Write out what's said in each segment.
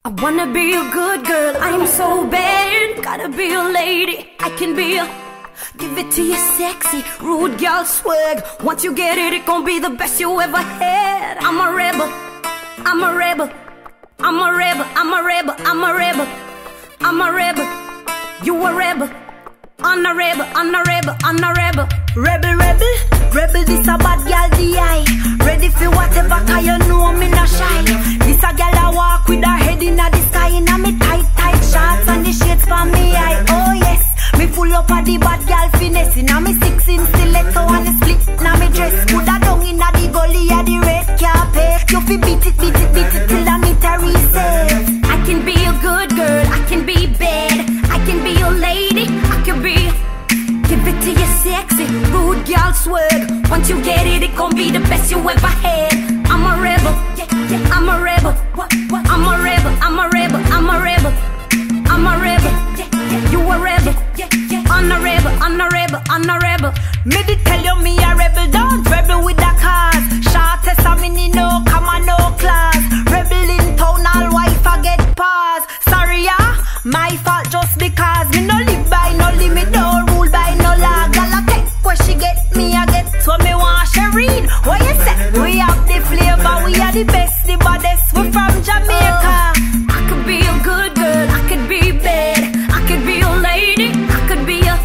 I wanna be a good girl, I'm so bad. Gotta be a lady, I can be a. Give it to you sexy, rude girl swag. Once you get it, it gon' be the best you ever had. I'm a rebel, I'm a rebel, I'm a rebel, I'm a rebel, I'm a rebel, I'm a rebel. You a rebel, I'm a rebel, I'm a rebel, I'm a rebel. Rebel, rebel, rebel, this a bad girl DI. Ready for whatever, cause you know me not shy. This a girl I walk with her head in the sky. In a me tight, tight shorts and the shades for me eye. Oh yes, me full up of the bad girl finesse. In a me 6-inch stiletto and the split na me dress. Put her down in a the gully of the red carpet. You fi beat it, beat it, beat it till I meet a reset. I can be a good girl, I can be bad, I can be a lady, I can be. Give it to you sexy, rude girl swag. Once you get it, it gon' be the best you ever had. I'm a rebel, yeah, I'm a rebel. I'm a rebel, I'm a rebel, I'm a rebel. I'm a rebel, you a rebel. I'm a rebel, I'm a rebel, I'm a rebel. Me did tell you me a rebel, don't rebel with the cars. Shortest a mini no, come on no class. Rebel in town, all wife I get pass. Sorry my fault just because me no live by no limit, no rule by no law. Gala take where she get, me I get what me want she read. What you say? We have the flavor, we are the best, the baddest. We from Jamaica. I could be a good girl, I could be bad, I could be a lady, I could be a.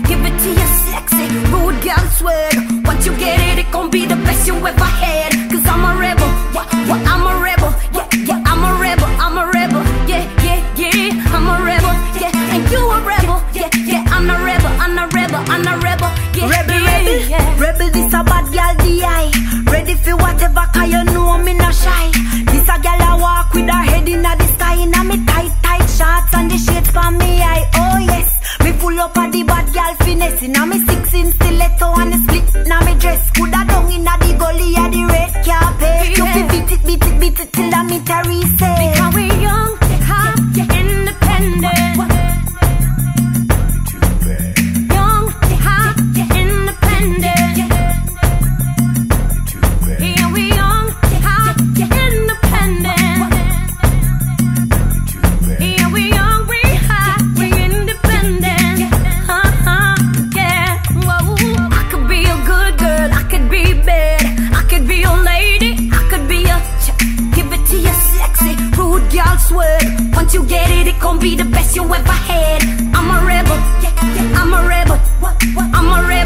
Give it to you sexy, rude girl swag. Once you get it, it gon' be the best you ever had. Cause I'm a rebel, yeah, I'm a rebel, yeah, I'm a rebel, I'm a rebel, yeah, I'm a rebel, yeah, and you a rebel, yeah, I'm a rebel, I'm a rebel, I'm a rebel, yeah, rebel, rebel, yeah. Rebel, this a bad girl DI. Ready for whatever, cause you know me not shy. This a girl I walk with her head in the sky. In a me tight, tight shorts and the shades for me eye. Oh yes, me full up of the bad girl finesse. In a me 6-inch stiletto and the split na me dress. Coulda down in a the gully of the red carpet. You fi beat it, beat it, beat it till I meet a reset. Because we young, hot, independent. Young, hot, independent. Yeah, we young, hot, independent. Yeah, we young, we hot, we independent. Yeah, whoa. I could be a good girl, I could be bad, I could be a lady, I could be a. Give it to you sexy, rude girl swag. Once you get it, it gon' be the best you ever had. I'm a rebel, yeah, I'm a rebel, I'm a rebel.